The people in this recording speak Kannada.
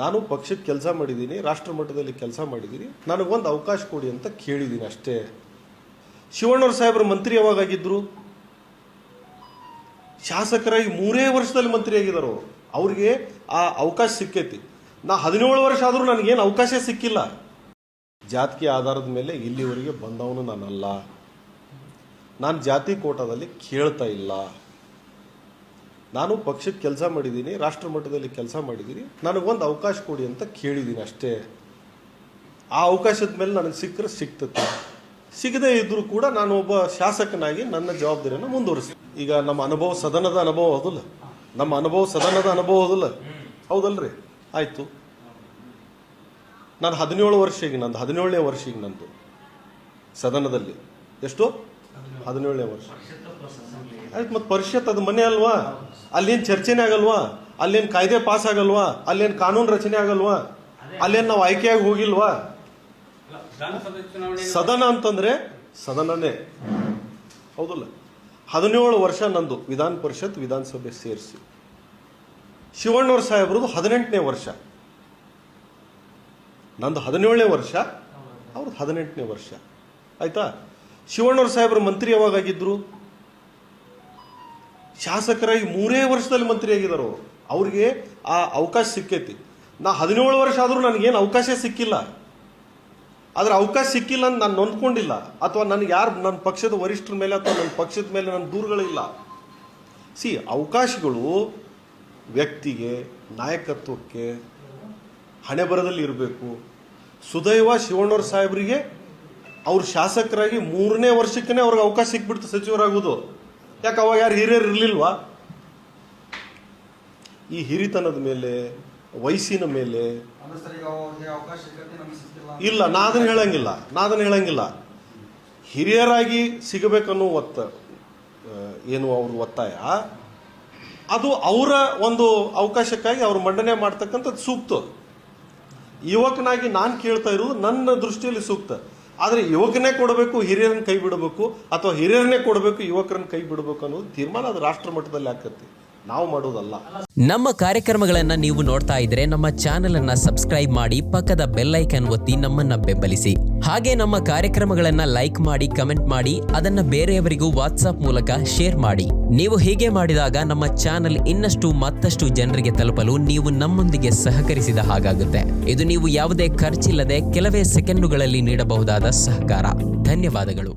ನಾನು ಪಕ್ಷಕ್ಕೆ ಕೆಲಸ ಮಾಡಿದ್ದೀನಿ, ರಾಷ್ಟ್ರ ಮಟ್ಟದಲ್ಲಿ ಕೆಲಸ ಮಾಡಿದ್ದೀನಿ, ನನಗೊಂದು ಅವಕಾಶ ಕೊಡಿ ಅಂತ ಕೇಳಿದ್ದೀನಿ ಅಷ್ಟೇ. ಶಿವಣ್ಣವ್ರ ಸಾಹೇಬರು ಮಂತ್ರಿ ಯಾವಾಗಿದ್ದರು? ಶಾಸಕರಾಗಿ 3 ವರ್ಷದಲ್ಲಿ ಮಂತ್ರಿ ಆಗಿದ್ದಾರೆ. ಅವ್ರಿಗೆ ಆ ಅವಕಾಶ ಸಿಕ್ಕೈತಿ. ನಾ 17 ವರ್ಷ ಆದರೂ ನನಗೇನು ಅವಕಾಶ ಸಿಕ್ಕಿಲ್ಲ. ಜಾತಿಗೆ ಆಧಾರದ ಮೇಲೆ ಇಲ್ಲಿವರೆಗೆ ಬಂದವನು ನಾನಲ್ಲ. ನಾನು ಜಾತಿ ಕೋಟಾದಲ್ಲಿ ಕೇಳ್ತಾ ಇಲ್ಲ. ನಾನು ಪಕ್ಷಕ್ಕೆ ಕೆಲಸ ಮಾಡಿದ್ದೀನಿ, ರಾಷ್ಟ್ರ ಮಟ್ಟದಲ್ಲಿ ಕೆಲಸ ಮಾಡಿದ್ದೀನಿ, ನನಗೊಂದು ಅವಕಾಶ ಕೊಡಿ ಅಂತ ಕೇಳಿದ್ದೀನಿ ಅಷ್ಟೇ. ಆ ಅವಕಾಶದ ಮೇಲೆ ನನಗೆ ಸಿಕ್ಕರೆ ಸಿಗ್ತದೆ, ಸಿಗದೇ ಇದ್ದರೂ ಕೂಡ ನಾನು ಒಬ್ಬ ಶಾಸಕನಾಗಿ ನನ್ನ ಜವಾಬ್ದಾರಿಯನ್ನು ಮುಂದುವರಿಸ್ತೀನಿ. ಈಗ ನಮ್ಮ ಅನುಭವ ಸದನದ ಅನುಭವ ಹೌದಲ್ಲ, ನಮ್ಮ ಅನುಭವ ಸದನದ ಅನುಭವ ಹೌದಲ್ಲ, ಹೌದಲ್ರಿ? ಆಯಿತು, ನಾನು 17 ವರ್ಷ ಈಗ ನಂದು 17ನೇ ವರ್ಷ ಈಗ ನಂದು ಸದನದಲ್ಲಿ. ಎಷ್ಟು? 17ನೇ ವರ್ಷ ಆಯ್ತು. ಮತ್ತು ಪರಿಷತ್ ಅದು ಮನೆ ಅಲ್ವಾ? ಅಲ್ಲೇನು ಚರ್ಚೆನೇ ಆಗಲ್ವಾ? ಅಲ್ಲೇನು ಕಾಯ್ದೆ ಪಾಸ್ ಆಗಲ್ವಾ? ಅಲ್ಲೇನು ಕಾನೂನು ರಚನೆ ಆಗಲ್ವಾ? ಅಲ್ಲೇನು ನಾವು ಆಯ್ಕೆಯಾಗಿ ಹೋಗಿಲ್ವಾ? ಸದನ ಅಂತಂದ್ರೆ ಸದನನೇ ಹೌದಲ್ಲ. 17 ವರ್ಷ ನಂದು ವಿಧಾನ ಪರಿಷತ್ ವಿಧಾನಸಭೆ ಸೇರಿಸಿ. ಶಿವಣ್ಣವ್ರ ಸಾಹೇಬ್ರದ್ದು 18ನೇ ವರ್ಷ, ನಂದು 17ನೇ ವರ್ಷ, ಅವ್ರದ್ದು 18ನೇ ವರ್ಷ. ಆಯ್ತಾ? ಶಿವಣ್ಣವ್ರ ಸಾಹೇಬ್ರು ಮಂತ್ರಿ ಯಾವಾಗಿದ್ದರು? ಶಾಸಕರಾಗಿ 3 ವರ್ಷದಲ್ಲಿ ಮಂತ್ರಿ ಆಗಿದ್ದಾರೆ. ಅವ್ರಿಗೆ ಆ ಅವಕಾಶ ಸಿಕ್ಕೈತಿ. ನಾ 17 ವರ್ಷ ಆದರೂ ನನಗೇನು ಅವಕಾಶ ಸಿಕ್ಕಿಲ್ಲ. ಆದರೆ ಅವಕಾಶ ಸಿಕ್ಕಿಲ್ಲ ಅಂತ ನಾನು ನೊಂದ್ಕೊಂಡಿಲ್ಲ, ಅಥವಾ ನನಗೆ ಯಾರು ನನ್ನ ಪಕ್ಷದ ವರಿಷ್ಠರ ಮೇಲೆ ಅಥವಾ ನನ್ನ ಪಕ್ಷದ ಮೇಲೆ ನನ್ನ ದೂರುಗಳಿಲ್ಲ. ಅವಕಾಶಗಳು ವ್ಯಕ್ತಿಗೆ, ನಾಯಕತ್ವಕ್ಕೆ ಹಣೆ ಬರದಲ್ಲಿ ಇರಬೇಕು. ಸುದೈವ ಶಿವಣ್ಣವ್ರ ಸಾಹೇಬರಿಗೆ ಅವ್ರು ಶಾಸಕರಾಗಿ 3ನೇ ವರ್ಷಕ್ಕೇ ಅವ್ರಿಗೆ ಅವಕಾಶ ಸಿಕ್ಬಿಡ್ತು ಸಚಿವರಾಗೋದು. ಯಾಕೆ ಅವಾಗ ಯಾರು ಹಿರಿಯರು ಇರಲಿಲ್ವಾ? ಈ ಹಿರಿತನದ ಮೇಲೆ, ವಯಸ್ಸಿನ ಮೇಲೆ ಇಲ್ಲ, ನಾ ಅದನ್ನು ಹೇಳಂಗಿಲ್ಲ. ಹಿರಿಯರಾಗಿ ಸಿಗಬೇಕನ್ನೋ ಏನು ಅವ್ರ ಒತ್ತಾಯ, ಅದು ಅವರ ಒಂದು ಅವಕಾಶಕ್ಕಾಗಿ ಅವ್ರು ಮಂಡನೆ ಮಾಡ್ತಕ್ಕಂಥದ್ದು ಸೂಕ್ತ. ಯುವಕನಾಗಿ ನಾನು ಕೇಳ್ತಾ ಇರೋದು ನನ್ನ ದೃಷ್ಟಿಯಲ್ಲಿ ಸೂಕ್ತ. ಆದರೆ ಯುವಕನೇ ಕೊಡಬೇಕು, ಹಿರಿಯರನ್ನ ಕೈ ಬಿಡಬೇಕು, ಅಥವಾ ಹಿರಿಯರನ್ನೇ ಕೊಡಬೇಕು, ಯುವಕರನ್ನ ಕೈ ಬಿಡಬೇಕು ಅನ್ನೋದು ತೀರ್ಮಾನ ಅದು ರಾಷ್ಟ್ರ ಮಟ್ಟದಲ್ಲಿ ಆಕತಿ, ನಾವು ಮಾಡೋದಲ್ಲ. ನಮ್ಮ ಕಾರ್ಯಕ್ರಮಗಳನ್ನ ನೀವು ನೋಡ್ತಾ ಇದ್ರೆ ನಮ್ಮ ಚಾನೆಲ್ ಅನ್ನ ಸಬ್ಸ್ಕ್ರೈಬ್ ಮಾಡಿ, ಪಕ್ಕದ ಬೆಲ್ ಐಕಾನ್ ಒತ್ತಿ ನಮ್ಮನ್ನ ಬೆಂಬಲಿಸಿ. ಹಾಗೆ ನಮ್ಮ ಕಾರ್ಯಕ್ರಮಗಳನ್ನ ಲೈಕ್ ಮಾಡಿ, ಕಮೆಂಟ್ ಮಾಡಿ, ಅದನ್ನ ಬೇರೆಯವರಿಗೂ ವಾಟ್ಸ್ಆಪ್ ಮೂಲಕ ಶೇರ್ ಮಾಡಿ. ನೀವು ಹೀಗೆ ಮಾಡಿದಾಗ ನಮ್ಮ ಚಾನೆಲ್ ಇನ್ನಷ್ಟು ಮತ್ತಷ್ಟು ಜನರಿಗೆ ತಲುಪಲು ನೀವು ನಮ್ಮೊಂದಿಗೆ ಸಹಕರಿಸಿದ ಹಾಗಾಗುತ್ತೆ. ಇದು ನೀವು ಯಾವುದೇ ಖರ್ಚಿಲ್ಲದೆ ಕೆಲವೇ ಸೆಕೆಂಡುಗಳಲ್ಲಿ ನೀಡಬಹುದಾದ ಸಹಕಾರ. ಧನ್ಯವಾದಗಳು.